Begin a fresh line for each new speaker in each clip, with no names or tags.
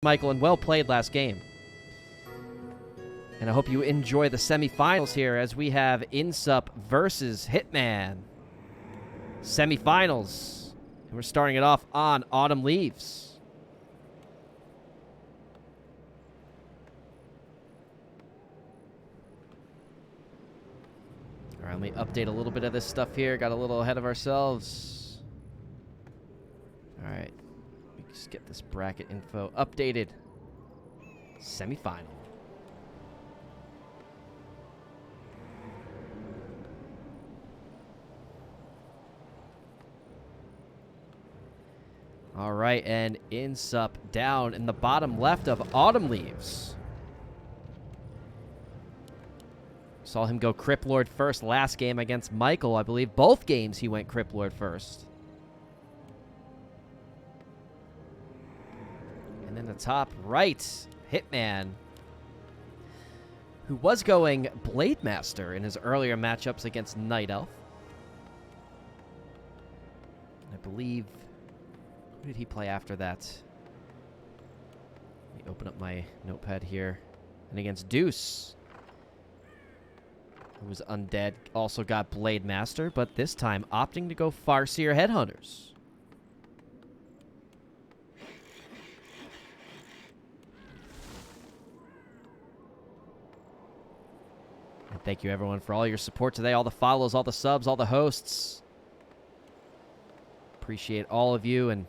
Michael, and well played last game. And I hope you enjoy the semifinals here as we have INSUP versus Hitman. Semifinals. And we're starting it off on Autumn Leaves. All right, let me update a little bit of this stuff here. Got a little ahead of ourselves. All right. Just get this bracket info updated. Semifinal. All right, and INSUP down in the bottom left of Autumn Leaves. Saw him go Crypt Lord first last game against Michael. I believe both games he went Crypt Lord first. And then the top right, Hitman, who was going Blade Master in his earlier matchups against Night Elf. I believe, who did he play after that? Let me open up my notepad here. And against Deuce, who was undead, also got Blade Master, but this time opting to go Farseer Headhunters. And thank you, everyone, for all your support today, all the follows, all the subs, all the hosts. Appreciate all of you, and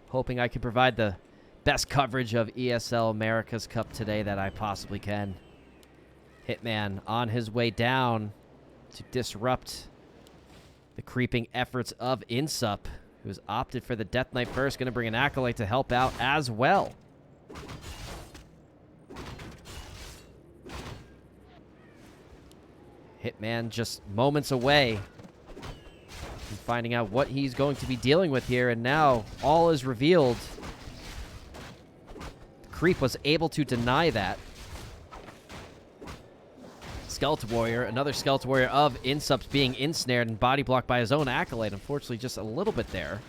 hoping I can provide the best coverage of ESL America's Cup today that I possibly can. Hitman on his way down to disrupt the creeping efforts of INSUP, who has opted for the Death Knight first. Going to bring an Acolyte to help out as well. Hitman just moments away from finding out what he's going to be dealing with here, and now all is revealed. The Creep was able to deny that. Skeleton Warrior, another Skeleton Warrior of INSUP's being ensnared and body blocked by his own Acolyte. Unfortunately, just a little bit there.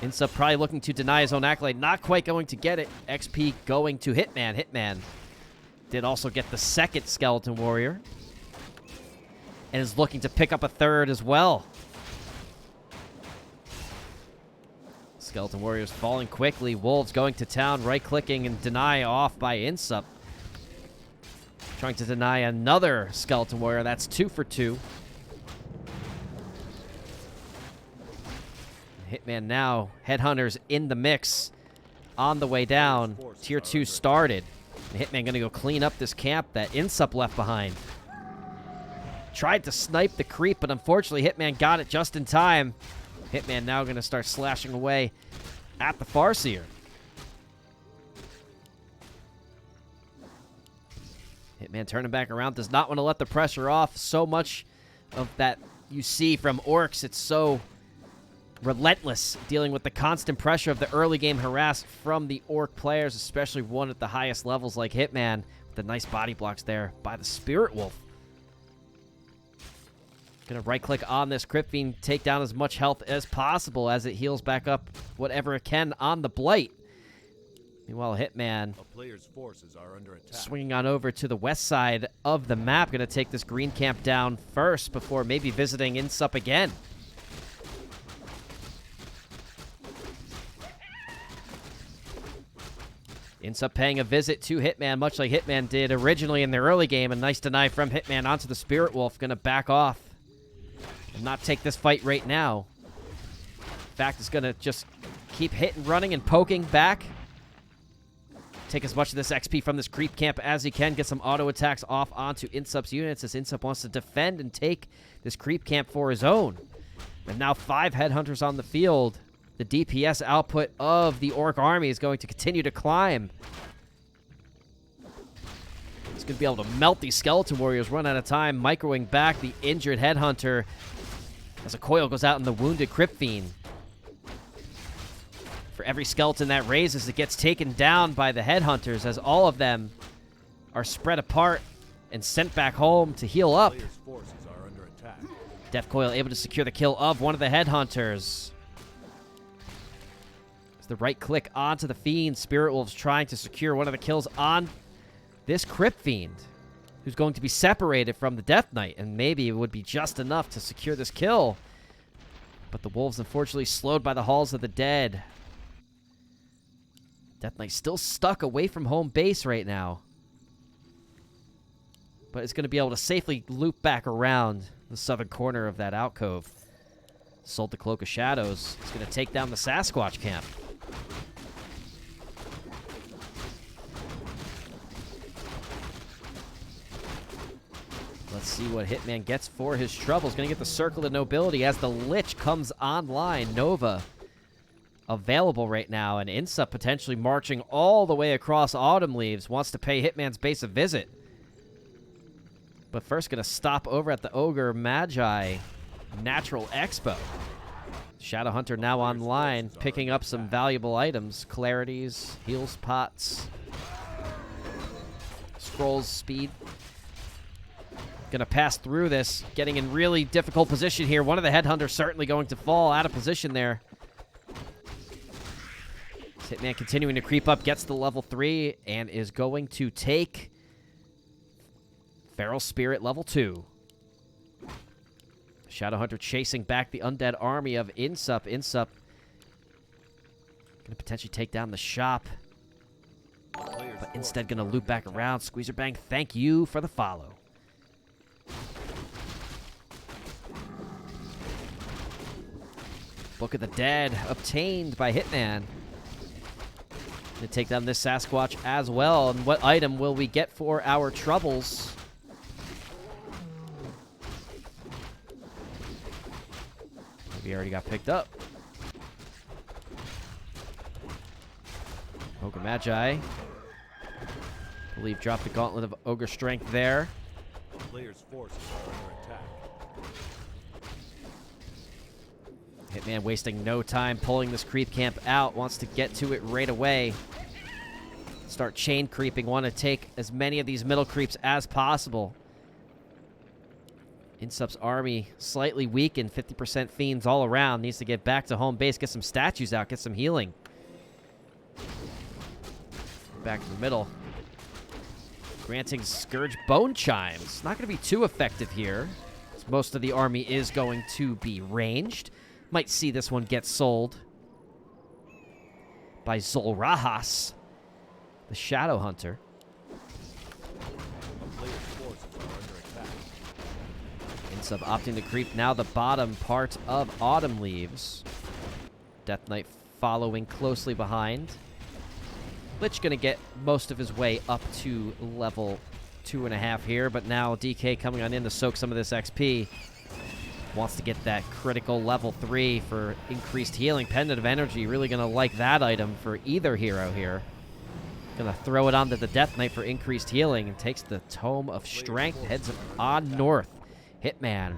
INSUP probably looking to deny his own Acolyte. Not quite going to get it. XP going to Hitman. Hitman did also get the second Skeleton Warrior, and is looking to pick up a third as well. Skeleton Warriors falling quickly. Wolves going to town, right-clicking and deny off by INSUP. Trying to deny another Skeleton Warrior. That's 2 for 2. Hitman now. Headhunters in the mix. On the way down. Tier 2 started. And Hitman going to go clean up this camp that INSUP left behind. Tried to snipe the Creep, but unfortunately Hitman got it just in time. Hitman now going to start slashing away at the Farseer. Hitman turning back around, does not want to let the pressure off. So much of that you see from Orcs, it's so relentless, dealing with the constant pressure of the early game harass from the Orc players, especially one at the highest levels like Hitman, with the nice body blocks there by the Spirit Wolf. Gonna right-click on this Crypt Fiend, take down as much health as possible as it heals back up whatever it can on the Blight. Meanwhile, Hitman
forces are under attack.
Swinging on over to the west side of the map. Going to take this green camp down first before maybe visiting INSUP again. INSUP paying a visit to Hitman, much like Hitman did originally in the early game. A nice deny from Hitman onto the Spirit Wolf. Going to back off and not take this fight right now. In fact, it's going to just keep hitting, running, and poking back. Take as much of this XP from this creep camp as he can. Get some auto attacks off onto INSUP's units as INSUP wants to defend and take this creep camp for his own. And now 5 headhunters on the field. The DPS output of the Orc army is going to continue to climb. He's going to be able to melt these Skeleton Warriors, run out of time. Microwing back the injured headhunter as a coil goes out in the wounded Crypt Fiend. For every skeleton that raises, it gets taken down by the headhunters as all of them are spread apart and sent back home to heal up.
Forces are under attack.
Death Coil able to secure the kill of one of the headhunters. As The right click onto the Fiend. Spirit Wolves trying to secure one of the kills on this Crypt Fiend, who's going to be separated from the Death Knight, and maybe it would be just enough to secure this kill. But the Wolves, unfortunately, slowed by the Halls of the Dead. Death Knight still stuck away from home base right now, but it's going to be able to safely loop back around the southern corner of that alcove. Sold the Cloak of Shadows. It's going to take down the Sasquatch camp. Let's see what Hitman gets for his troubles. Going to get the Circle of Nobility as the Lich comes online. Nova available right now, and INSUP potentially marching all the way across Autumn Leaves. Wants to pay Hitman's base a visit. But first going to stop over at the Ogre Magi Natural Expo. Shadow Hunter now online, picking up some valuable items. Clarities, heals pots, scrolls, speed. Gonna pass through this, getting in really difficult position here. One of the Headhunters certainly going to fall out of position there. Hitman continuing to creep up, gets to level 3, and is going to take Feral Spirit level 2. Shadowhunter chasing back the undead army of INSUP. INSUP gonna potentially take down the shop, but instead gonna loop back around. Squeezer Bang, thank you for the follow. Book of the Dead obtained by Hitman. To take down this Sasquatch as well. And what item will we get for our troubles? Maybe already got picked up. Ogre Magi. I believe dropped the Gauntlet of Ogre Strength there.
Player's forces are under attack.
Hitman wasting no time pulling this creep camp out. Wants to get to it right away. Start chain creeping. Want to take as many of these middle creeps as possible. INSUP's army slightly weakened. 50% fiends all around. Needs to get back to home base. Get some statues out. Get some healing. Back to the middle. Granting Scourge Bone Chimes. Not going to be too effective here, as most of the army is going to be ranged. Might see this one get sold by Zolrahas, the Shadow Hunter. INSUP opting to creep now the bottom part of Autumn Leaves. Death Knight following closely behind. Lich gonna get most of his way up to level 2.5 here, but now DK coming on in to soak some of this XP. Wants to get that critical level 3 for increased healing. Pendant of Energy, really gonna like that item for either hero here. Gonna throw it onto the Death Knight for increased healing, and takes the Tome of Strength, heads on north. Hitman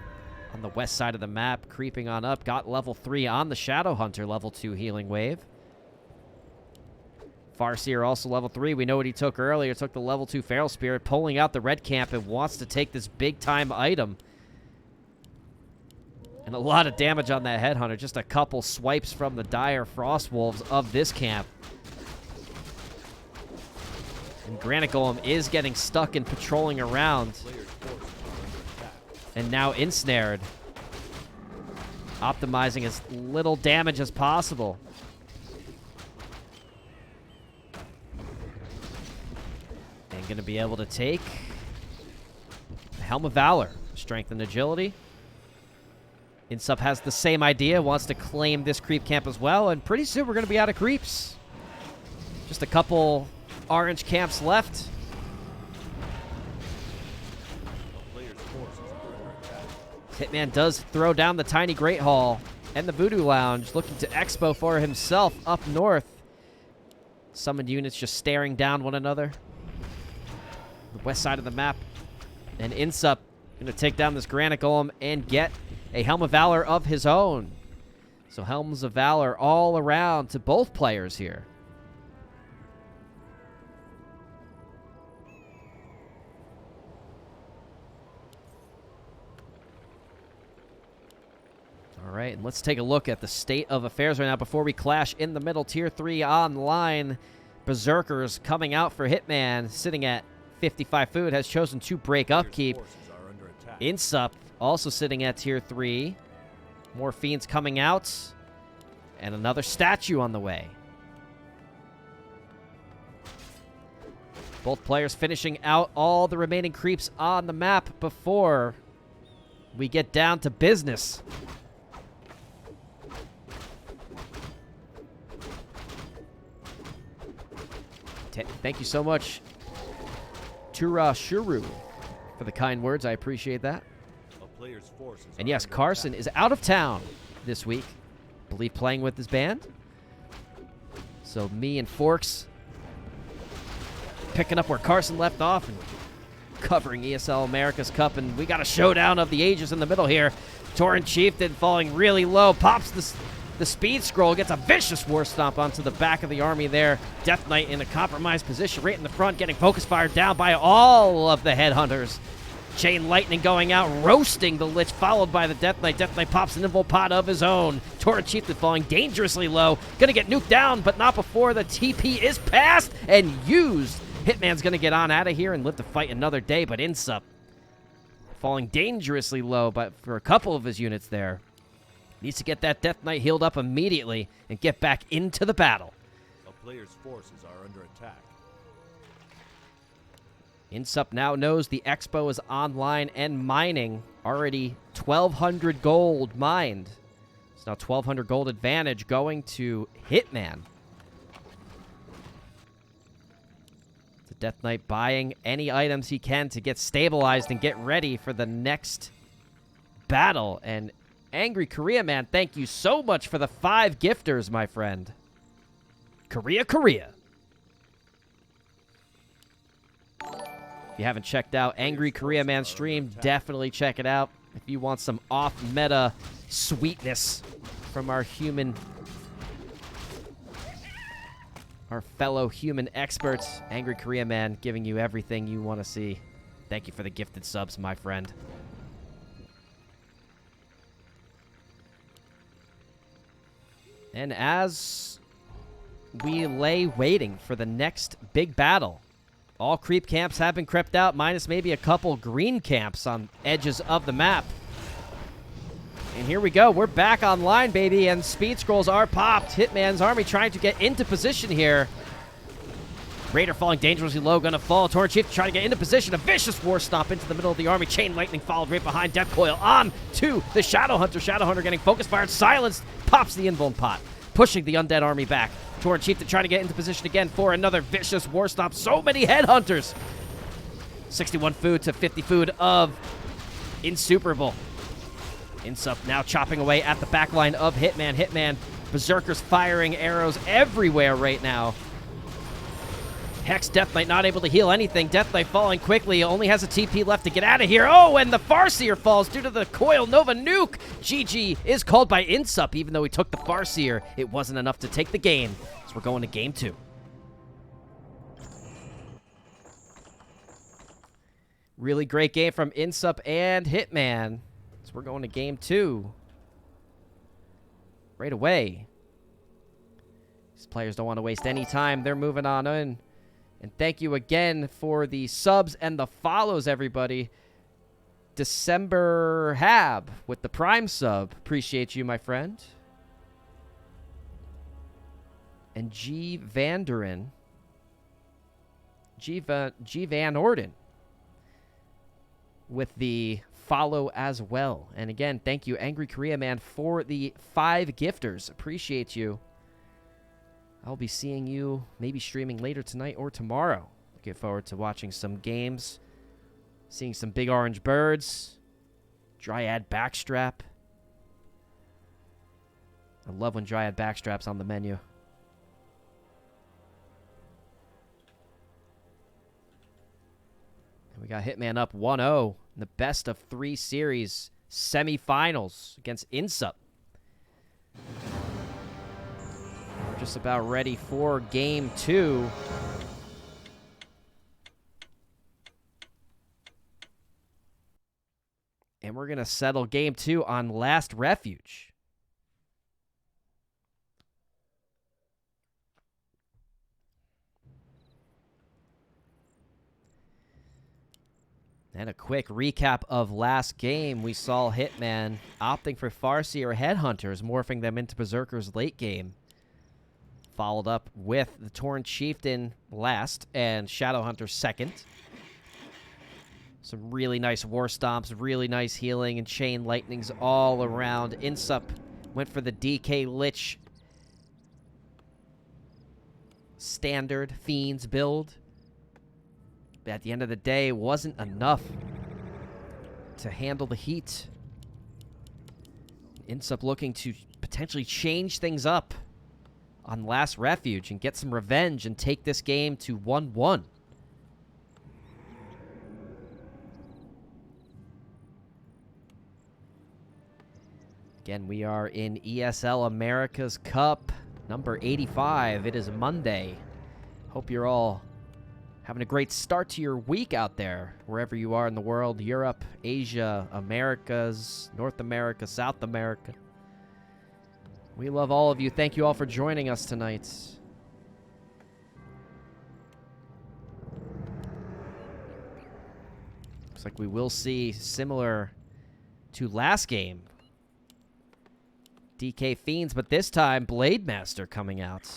on the west side of the map, creeping on up. Got level 3 on the Shadow Hunter, level 2 healing wave. Farseer also level 3. We know what he took earlier. Took the level 2 Feral Spirit, pulling out the red camp, and wants to take this big-time item. And a lot of damage on that Headhunter. Just a couple swipes from the dire Frost Wolves of this camp. And Granite Golem is getting stuck and patrolling around. And now ensnared. Optimizing as little damage as possible. And going to be able to take the Helm of Valor. Strength and agility. INSUP has the same idea. Wants to claim this creep camp as well. And pretty soon we're going to be out of creeps. Just a couple orange camps left. Hitman does throw down the Tiny Great Hall and the Voodoo Lounge, looking to expo for himself up north. Summoned units just staring down one another. The west side of the map. And INSUP going to take down this Granite Golem and get a Helm of Valor of his own. So Helms of Valor all around to both players here. All right, and let's take a look at the state of affairs right now before we clash in the middle. Tier 3 online. Berserkers coming out for Hitman, sitting at 55 food, has chosen to break upkeep. INSUP also sitting at Tier 3. More Fiends coming out. And another statue on the way. Both players finishing out all the remaining creeps on the map before we get down to business. Thank you so much, Tura Shuru, for the kind words. I appreciate that. And yes, Carson is out of town this week. I believe playing with his band. So me and Forks picking up where Carson left off and covering ESL America's Cup. And we got a showdown of the ages in the middle here. Torrent Chieftain falling really low. Pops the speed scroll, gets a vicious war stomp onto the back of the army there. Death Knight in a compromised position right in the front, getting focus fired down by all of the headhunters. Chain Lightning going out, roasting the Lich, followed by the Death Knight. Death Knight pops an invul pot of his own. Torrent Chieftain falling dangerously low. Gonna get nuked down, but not before the TP is passed and used. Hitman's gonna get on out of here and live to fight another day, but INSUP falling dangerously low, but for a couple of his units there. Needs to get that Death Knight healed up immediately and get back into the battle.
A player's forces are under attack.
INSUP now knows the Expo is online and mining. Already 1,200 gold mined. It's now 1,200 gold advantage going to Hitman. The Death Knight buying any items he can to get stabilized and get ready for the next battle. And Angry Korea Man, thank you so much for the 5 gifters, my friend. Korea. If you haven't checked out Angry Korea Man stream, definitely check it out. If you want some off-meta sweetness from our fellow human experts, Angry Korea Man giving you everything you want to see. Thank you for the gifted subs, my friend. And as we lay waiting for the next big battle, all creep camps have been crept out, minus maybe a couple green camps on edges of the map. And here we go. We're back online, baby, and speed scrolls are popped. Hitman's army trying to get into position here. Raider falling dangerously low, gonna fall. Torrent Chief trying to get into position. A vicious war stomp into the middle of the army. Chain Lightning followed right behind. Death Coil on to the Shadowhunter. Shadowhunter getting focus fired, silenced, pops the invuln pot, pushing the undead army back. Torrent Chief trying to get into position again for another vicious war stomp. So many headhunters. 61 food to 50 food of iNSUPERABLE. INSUP now chopping away at the backline of Hitman. Hitman, Berserkers firing arrows everywhere right now. Hex Death Knight not able to heal anything. Death Knight falling quickly. Only has a TP left to get out of here. Oh, and the Farseer falls due to the Coil Nova Nuke. GG is called by INSUP. Even though he took the Farseer, it wasn't enough to take the game. So we're going to game 2. Really great game from INSUP and Hitman. So we're going to game 2 right away. These players don't want to waste any time. They're moving on in. And thank you again for the subs and the follows, everybody. December Hab with the Prime sub. Appreciate you, my friend. And G. Vanderen. G. Van Orden with the follow as well. And again, thank you, Angry Korea Man, for the 5 gifters. Appreciate you. I'll be seeing you maybe streaming later tonight or tomorrow. Looking forward to watching some games, seeing some big orange birds, Dryad backstrap. I love when Dryad backstrap's on the menu. And we got Hitman up 1-0 in the best of 3 series semifinals against INSUP. We're just about ready for game 2. And we're going to settle game 2 on Last Refuge. And a quick recap of last game. We saw Hitman opting for Farseer Headhunters, morphing them into Berserkers late game. Followed up with the Torn Chieftain last and Shadowhunter second. Some really nice War Stomps, really nice healing, and Chain Lightnings all around. INSUP went for the DK Lich standard Fiends build. But at the end of the day, it wasn't enough to handle the heat. INSUP looking to potentially change things up on Last Refuge and get some revenge and take this game to 1-1. Again, we are in ESL America's Cup, number 85. It is Monday. Hope you're all having a great start to your week out there, wherever you are in the world. Europe, Asia, Americas, North America, South America. We love all of you. Thank you all for joining us tonight. Looks like we will see, similar to last game, DK Fiends, but this time Blade Master coming out.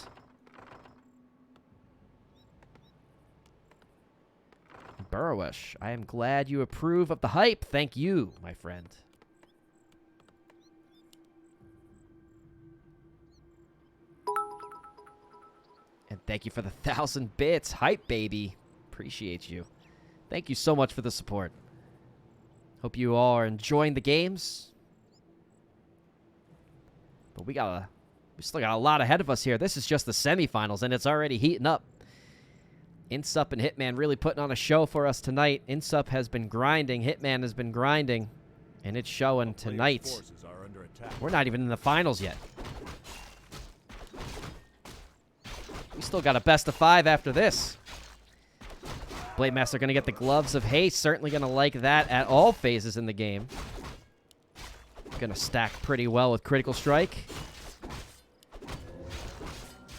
Burrowish, I am glad you approve of the hype. Thank you, my friend. And thank you for the 1,000 bits. Hype, baby. Appreciate you. Thank you so much for the support. Hope you all are enjoying the games. But we still got a lot ahead of us here. This is just the semifinals, and it's already heating up. INSUP and Hitman really putting on a show for us tonight. INSUP has been grinding. Hitman has been grinding. And it's showing tonight. We're not even in the finals yet. We still got a best of 5 after this. Blade Master going to get the Gloves of Haste. Certainly going to like that at all phases in the game. Going to stack pretty well with Critical Strike.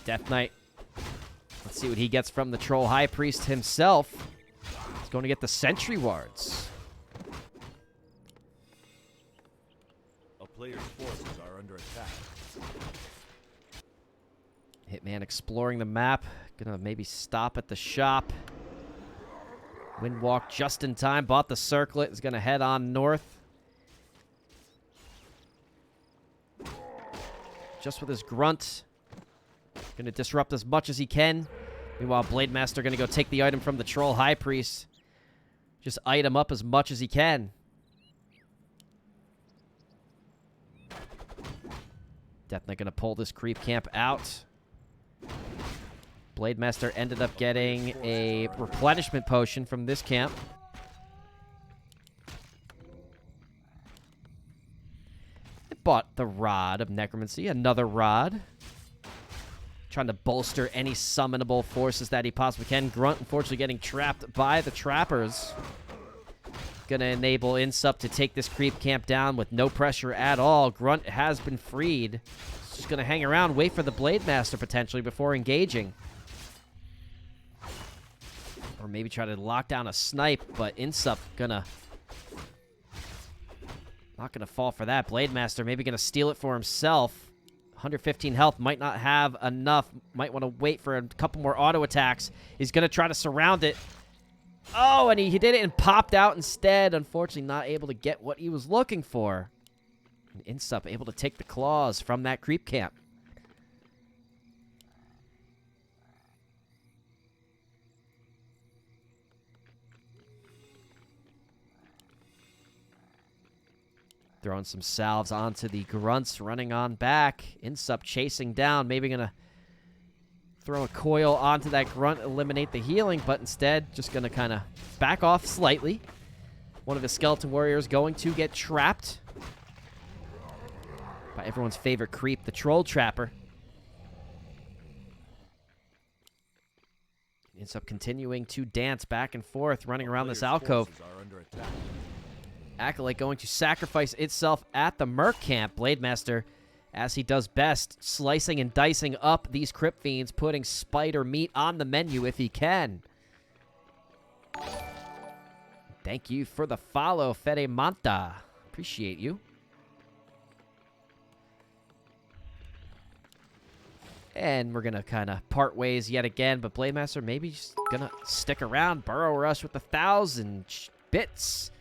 Death Knight. Let's see what he gets from the Troll High Priest himself. He's going to get the Sentry Wards.
A player's forces are under attack.
Hitman exploring the map. Gonna maybe stop at the shop. Windwalk just in time. Bought the circlet. Is gonna head on north. Just with his grunt. Gonna disrupt as much as he can. Meanwhile, Blade Master gonna go take the item from the Troll High Priest. Just item up as much as he can. Death Knight gonna pull this creep camp out. Blade Master ended up getting a replenishment potion from this camp. It bought the Rod of Necromancy, another Rod. Trying to bolster any summonable forces that he possibly can. Grunt, unfortunately, getting trapped by the Trappers. Gonna enable INSUP to take this creep camp down with no pressure at all. Grunt has been freed. He's just gonna hang around, wait for the Blade Master potentially before engaging. Or maybe try to lock down a snipe, but INSUP not gonna fall for that. Blade Master maybe gonna steal it for himself. 115 health, might not have enough. Might want to wait for a couple more auto attacks. He's gonna try to surround it. Oh, and he did it and popped out instead. Unfortunately, not able to get what he was looking for. And INSUP able to take the claws from that creep camp. Throwing some salves onto the grunts, running on back. INSUP chasing down, maybe gonna throw a coil onto that grunt, eliminate the healing, but instead just gonna kind of back off slightly. One of his skeleton warriors going to get trapped by everyone's favorite creep, the Troll Trapper. INSUP continuing to dance back and forth, running around this alcove. Acolyte going to sacrifice itself at the Merc camp. Blade Master, as he does best, slicing and dicing up these Crypt Fiends, putting spider meat on the menu if he can. Thank you for the follow, Fede Manta. Appreciate you. And we're going to kind of part ways yet again, but Blademaster maybe just going to stick around. Burrow Rush with 1,000 bits.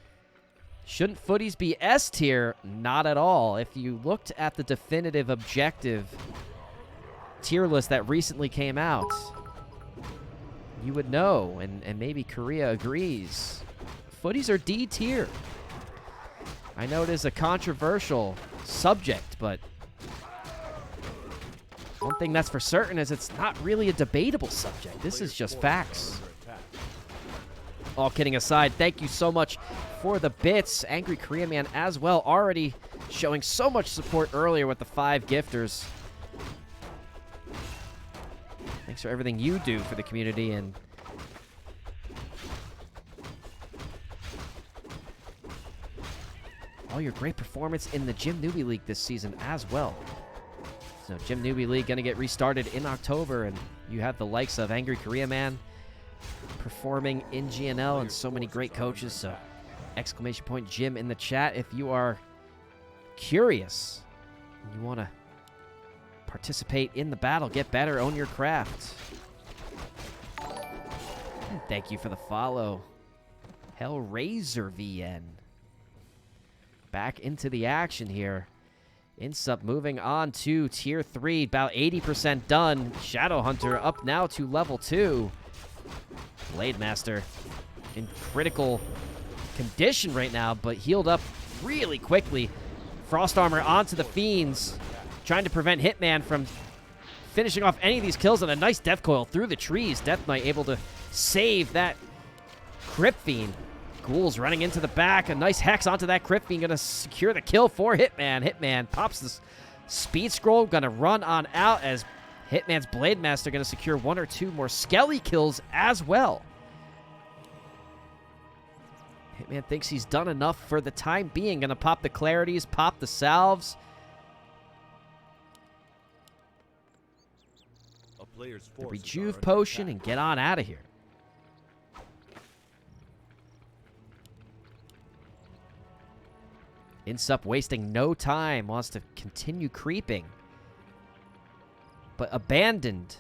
Shouldn't footies be S tier? Not at all. If you looked at the definitive objective tier list that recently came out, you would know, and maybe Korea agrees. Footies are D tier. I know it is a controversial subject, but one thing that's for certain is it's not really a debatable subject. This is just facts. All kidding aside, thank you so much for the bits. Angry Korean Man as well, already showing so much support earlier with the 5 gifters. Thanks for everything you do for the community and all your great performance in the Gym Newbie League this season as well. So Gym Newbie League going to get restarted in October, and you have the likes of Angry Korea Man performing in GNL and so many great coaches. So exclamation point Gym in the chat if you are curious and you want to participate in the battle, get better, own your craft. And thank you for the follow, Hellraiser VN. Back into the action here. INSUP moving on to Tier 3, about 80% done. Shadowhunter up now to level 2. Blademaster in critical condition right now, but healed up really quickly. Frost Armor onto the Fiends, trying to prevent Hitman from finishing off any of these kills, and a nice Death Coil through the trees. Death Knight able to save that Crypt Fiend. Ghouls running into the back. A nice Hex onto that Crypt Fiend. Going to secure the kill for Hitman. Hitman pops this Speed Scroll. Going to run on out as Hitman's Blademaster going to secure 1 or 2 more Skelly kills as well. Hitman thinks he's done enough for the time being. Going to pop the Clarities, pop the Salves. The Rejuve Potion and get on out of here. INSUP wasting no time, wants to continue creeping, but abandoned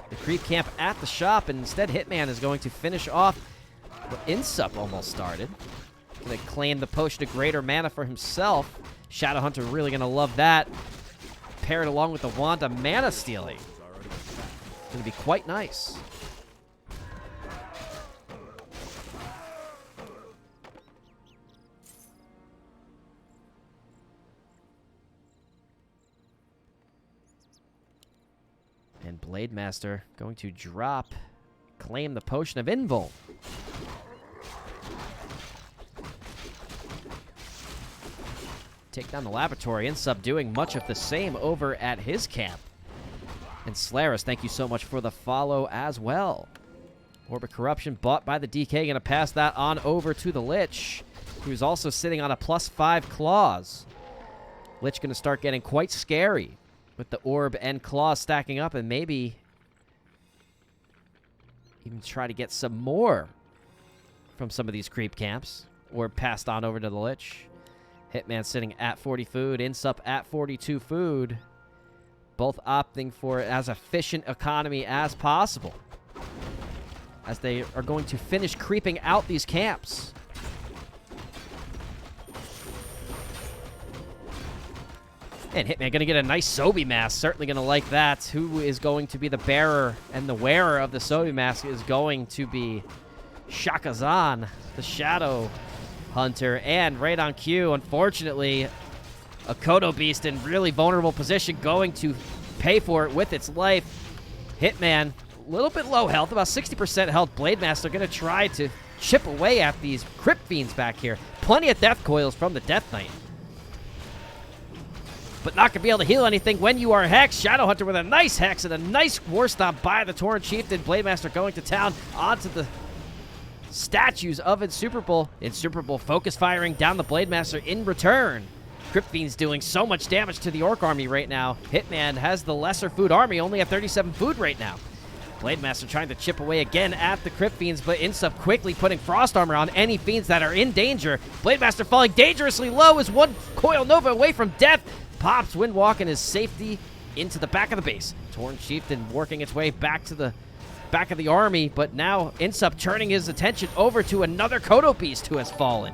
the creep camp at the shop, and instead Hitman is going to finish off what INSUP almost started. Going to claim the Potion of Greater Mana for himself. Shadowhunter really going to love that. Paired along with the Wand of Mana Stealing. Going to be quite nice. And Blademaster going to drop, claim the Potion of Invul. Take down the Laboratory. INSUP doing much of the same over at his camp. And Solaris, thank you so much for the follow as well. Orb of Corruption bought by the DK. Going to pass that on over to the Lich, who's also sitting on a +5 claws. Lich going to start getting quite scary with the Orb and Claws stacking up, and maybe even try to get some more from some of these creep camps. Orb passed on over to the Lich. Hitman sitting at 40 food. INSUP at 42 food. Both opting for as efficient economy as possible, as they are going to finish creeping out these camps. And Hitman going to get a nice Sobi Mask. Certainly going to like that. Who is going to be the bearer and the wearer of the Sobi Mask is going to be Shaka Zahn, the Shadow Hunter. And right on cue, unfortunately, a Kodo Beast in really vulnerable position, going to pay for it with its life. Hitman, a little bit low health, about 60% health. Blademaster going to try to chip away at these Crypt Fiends back here. Plenty of Death Coils from the Death Knight, but not going to be able to heal anything when you are Hex. Shadowhunter with a nice Hex and a nice War Stomp by the Tauren Chieftain. Blademaster going to town onto the statues of iNSUPERABLE. iNSUPERABLE focus firing down the Blademaster in return. Crypt Fiend's doing so much damage to the Orc army right now. Hitman has the lesser food army, only at 37 food right now. Blademaster trying to chip away again at the Crypt Fiends, but INSUP quickly putting Frost Armor on any Fiends that are in danger. Blademaster falling dangerously low as one Coil Nova away from death. Pops Windwalk and his safety into the back of the base. Torn Chieftain working its way back to the back of the army, but now INSUP turning his attention over to another Kodo Beast who has fallen.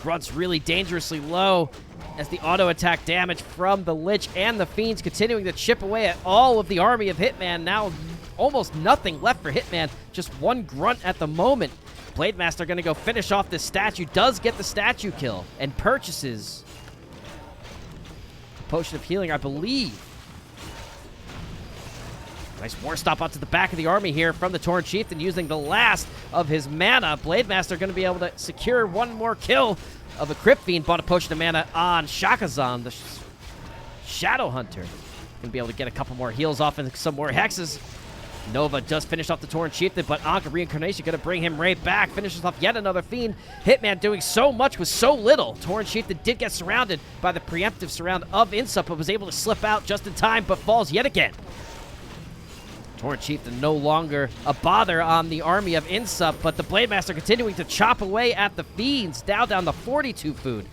Grunts really dangerously low as the auto attack damage from the Lich and the Fiends continuing to chip away at all of the army of Hitman. Now almost nothing left for Hitman, just one Grunt at the moment. Blademaster going to go finish off this statue, does get the statue kill, and purchases a potion of healing, I believe. Nice war stop out to the back of the army here from the Torn Chieftain using the last of his mana. Blademaster going to be able to secure one more kill of a Crypt Fiend. Bought a potion of mana on Shakazan, the Shadow Hunter. Going to be able to get a couple more heals off and some more hexes. Nova just finished off the Torn Chieftain, but Ankh Reincarnation going to bring him right back. Finishes off yet another Fiend. Hitman doing so much with so little. Torn Chieftain did get surrounded by the preemptive surround of INSUP, but was able to slip out just in time, but falls yet again. Torn Chieftain no longer a bother on the army of INSUP, but the Blademaster continuing to chop away at the Fiends, now down to 42 food.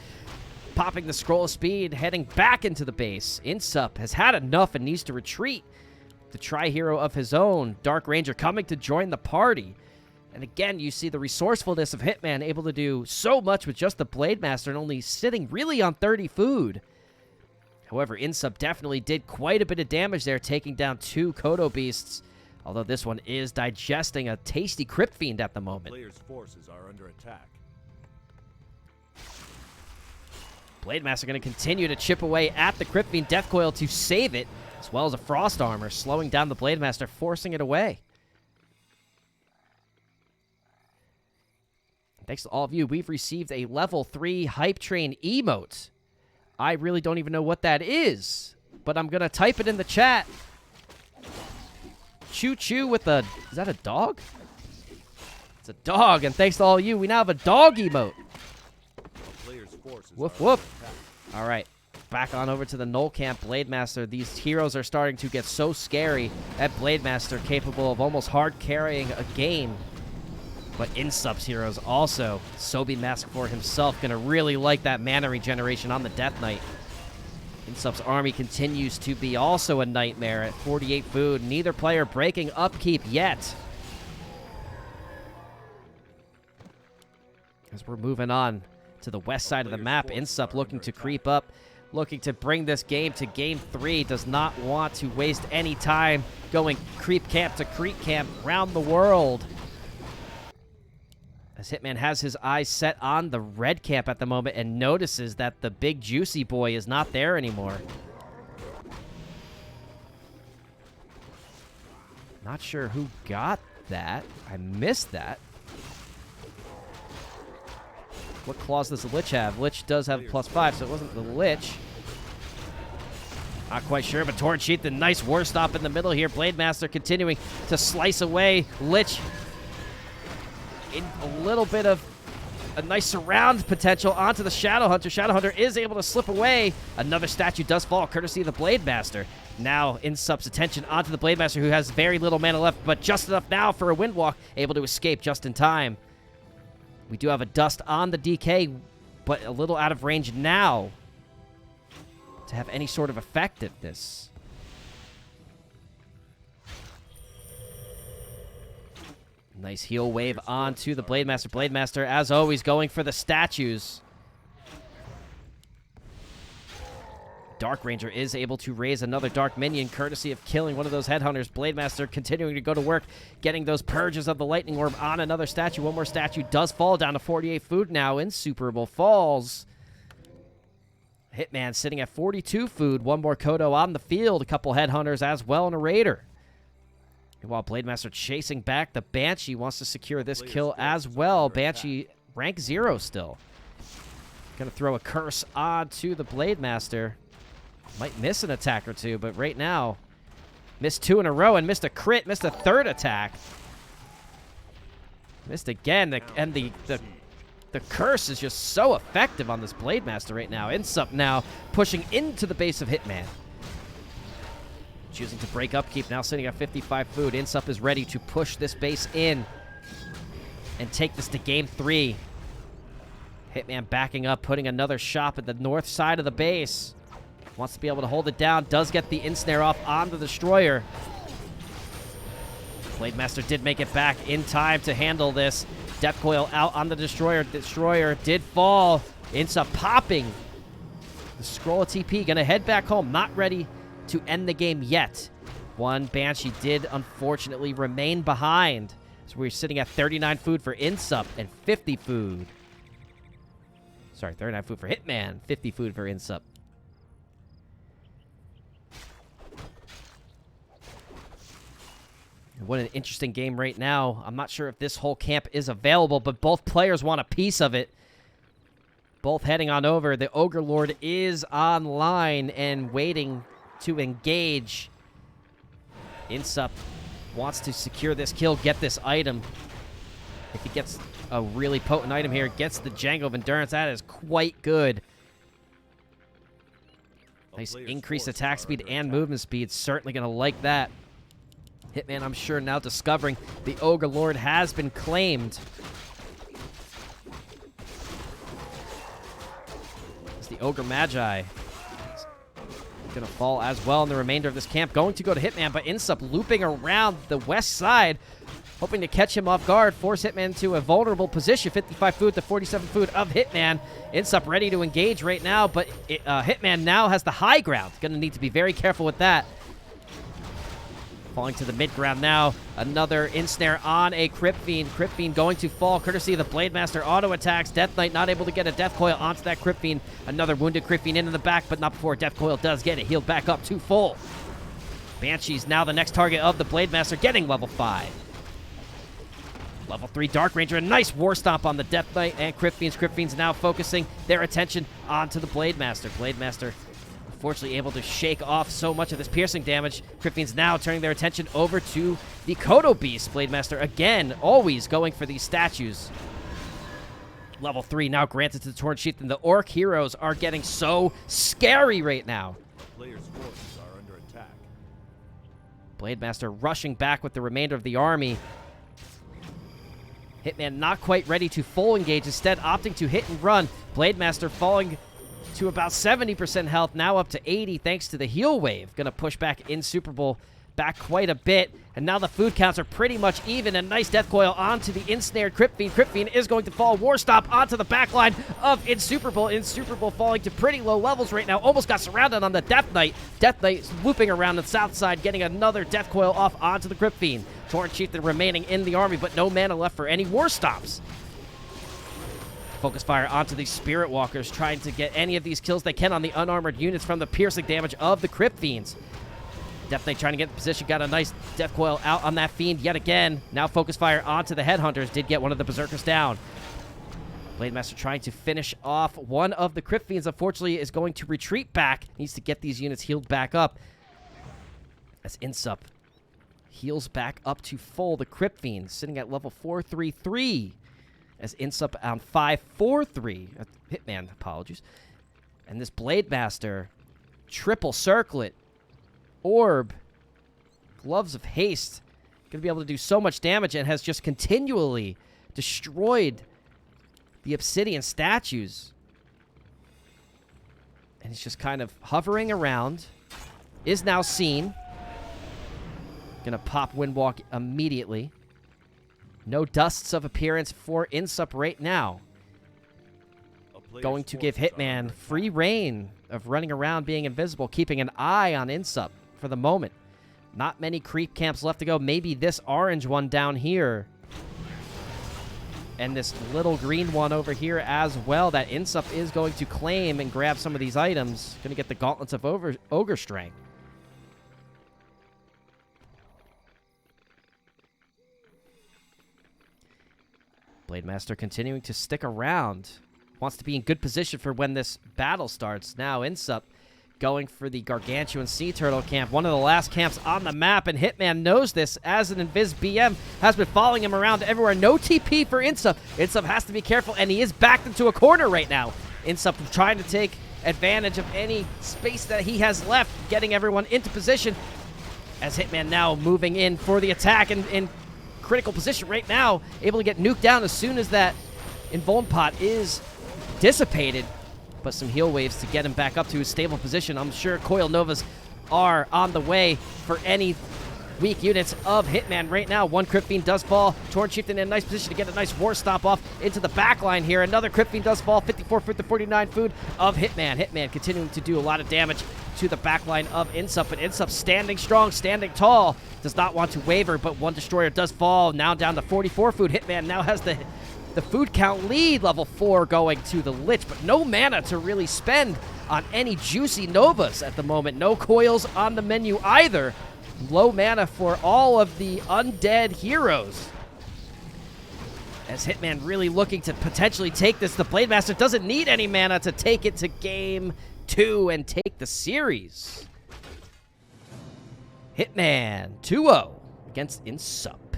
Popping the Scroll of Speed, heading back into the base. INSUP has had enough and needs to retreat. The Tri-Hero of his own, Dark Ranger, coming to join the party. And again, you see the resourcefulness of Hitman, able to do so much with just the Blademaster and only sitting really on 30 food. However, INSUP definitely did quite a bit of damage there, taking down 2 Kodo Beasts. Although this one is digesting a tasty Crypt Fiend at the moment.
Players' forces are under attack.
Blademaster going to continue to chip away at the Crypt Fiend Death Coil to save it, as well as a Frost Armor, slowing down the Blademaster, forcing it away. Thanks to all of you, we've received a level 3 Hype Train emote. I really don't even know what that is, but I'm going to type it in the chat. Choo Choo with a... Is that a dog? It's a dog, and thanks to all of you, we now have a dog emote. Woof, woof. All right, back on over to the Null Camp Blademaster. These heroes are starting to get so scary at Blademaster, capable of almost hard carrying a game. But INSUP's heroes also. Sobi Mask for himself going to really like that mana regeneration on the Death Knight. INSUP's army continues to be also a nightmare at 48 food. Neither player breaking upkeep yet. As we're moving on to the west side of the map, INSUP looking to creep up, looking to bring this game to game 3. Does not want to waste any time going creep camp to creep camp around the world. As Hitman has his eyes set on the red camp at the moment and notices that the big juicy boy is not there anymore. Not sure who got that. I missed that. What claws does the Lich have? Lich does have +5, so it wasn't the Lich. Not quite sure, but Torn Chieftain, nice war stop in the middle here. Blademaster continuing to slice away. Lich in a little bit of a nice surround potential onto the Shadow Hunter. Shadow Hunter is able to slip away. Another statue does fall, courtesy of the Blademaster. Now INSUP's attention onto the Blademaster, who has very little mana left, but just enough now for a Windwalk, able to escape just in time. We do have a Dust on the DK, but a little out of range now to have any sort of effectiveness. Nice heal wave onto the Blademaster. Blademaster, as always, going for the statues. Dark Ranger is able to raise another Dark Minion, courtesy of killing one of those Headhunters. Blademaster continuing to go to work, getting those purges of the Lightning Orb on another statue. One more statue does fall down to 48 food now. iNSUPERABLE falls. Hitman sitting at 42 food. One more Kodo on the field. A couple Headhunters as well, and a Raider. While Blademaster chasing back, the Banshee wants to secure this kill as well. Banshee rank 0 still. Gonna throw a curse onto the Blademaster. Might miss an attack or two, but right now, missed 2 in a row and missed a crit, missed a third attack. Missed again, and the curse is just so effective on this Blademaster right now. INSUP now pushing into the base of Hitman. choosing to break upkeep, now sitting at 55 food. INSUP is ready to push this base in and take this to game 3. Hitman backing up, putting another shop at the north side of the base. Wants to be able to hold it down, does get the ensnare off on the Destroyer. Blademaster did make it back in time to handle this. Death Coil out on the Destroyer. Destroyer did fall. INSUP popping. The scroll of TP, gonna head back home. Not ready to end the game yet. One Banshee did unfortunately remain behind. So we're sitting at 39 food for INSUP and 50 food. Sorry, 39 food for Hitman, 50 food for INSUP. What an interesting game right now. I'm not sure if this whole camp is available, but both players want a piece of it. Both heading on over. The Ogre Lord is online and waiting to engage. INSUP wants to secure this kill, get this item. If he gets a really potent item here, gets the Jangle of Endurance. That is quite good. Nice increased attack speed and movement speed. Certainly going to like that. Hitman, I'm sure, now discovering the Ogre Lord has been claimed. It's the Ogre Magi. Going to fall as well in the remainder of this camp. Going to go to Hitman, but INSUP looping around the west side, hoping to catch him off guard, force Hitman to a vulnerable position. 55 food to 47 food of Hitman. INSUP ready to engage right now, but Hitman now has the high ground. Going to need to be very careful with that. Falling to the mid ground now. Another ensnare on a Crypt Fiend. Crypt Fiend going to fall courtesy of the Blademaster auto attacks. Death Knight not able to get a Death Coil onto that Crypt Fiend. Another wounded Crypt Fiend into the back, but not before Death Coil does get it healed back up to full. Banshee's now the next target of the Blademaster, getting level 5. Level 3 Dark Ranger, a nice War Stomp on the Death Knight and Crypt Fiends. Crypt Fiends now focusing their attention onto the Blademaster. Blademaster unfortunately able to shake off so much of this piercing damage. Crypt Fiends now turning their attention over to the Kodo Beast. Blademaster again, always going for these statues. Level 3 now granted to the Torn Sheath, and the Orc heroes are getting so scary right now.
Players' forces are under attack.
Blademaster rushing back with the remainder of the army. Hitman not quite ready to full engage, instead opting to hit and run. Blademaster falling to about 70% health, now up to 80 thanks to the heal wave. Gonna push back iNSUPERABLE back quite a bit, and now the food counts are pretty much even. A nice Death Coil onto the ensnared Crypt Fiend. Crypt Fiend is going to fall. War Stomp onto the backline of iNSUPERABLE. iNSUPERABLE falling to pretty low levels right now. Almost got surrounded on the Death Knight. Death Knight looping around the south side, getting another Death Coil off onto the Crypt Fiend. Torn Chieftain remaining in the army, but no mana left for any War Stomps. Focus fire onto these Spirit Walkers, trying to get any of these kills they can on the unarmored units from the piercing damage of the Crypt Fiends. Death Knight trying to get in position, got a nice Death Coil out on that Fiend yet again. Now focus fire onto the Headhunters, did get one of the Berserkers down. Blademaster trying to finish off one of the Crypt Fiends, unfortunately is going to retreat back. Needs to get these units healed back up. As INSUP heals back up to full. The Crypt Fiend sitting at level 433. As INSUP on 543. Hitman, apologies. And this Blademaster, triple circlet, orb, gloves of haste, going to be able to do so much damage, and has just continually destroyed the obsidian statues. And he's just kind of hovering around. Is now seen. Going to pop Windwalk immediately. No dusts of appearance for INSUP right now. Going to give Hitman free reign of running around being invisible, keeping an eye on INSUP for the moment. Not many creep camps left to go. Maybe this orange one down here. And this little green one over here as well that INSUP is going to claim and grab some of these items. Going to get the Gauntlets of Ogre Strength. Blademaster continuing to stick around. Wants to be in good position for when this battle starts. Now INSUP going for the Gargantuan Sea Turtle camp. One of the last camps on the map, and Hitman knows this as an Invis BM. Has been following him around everywhere. No TP for INSUP. INSUP has to be careful, and he is backed into a corner right now. INSUP trying to take advantage of any space that he has left, getting everyone into position. as Hitman now moving in for the attack and in critical position right now, able to get nuked down as soon as that invuln pot is dissipated. But some heal waves to get him back up to his stable position. I'm sure Coil Novas are on the way for any weak units of Hitman right now. One Crypt Fiend does fall. Torn Chieftain in a nice position to get a nice war stop off into the back line here. Another Crypt Fiend does fall. 54 food to 49 food of Hitman. Hitman continuing to do a lot of damage to the back line of INSUP, but INSUP standing strong, standing tall. Does not want to waver, but one Destroyer does fall. Now down to 44 food. Hitman now has the food count lead, level 4 going to the Lich, but no mana to really spend on any juicy Novas at the moment. No coils on the menu either. Low mana for all of the undead heroes. As Hitman really looking to potentially take this. The Blademaster doesn't need any mana to take it to game 2 and take the series. Hitman 2-0 against INSUP.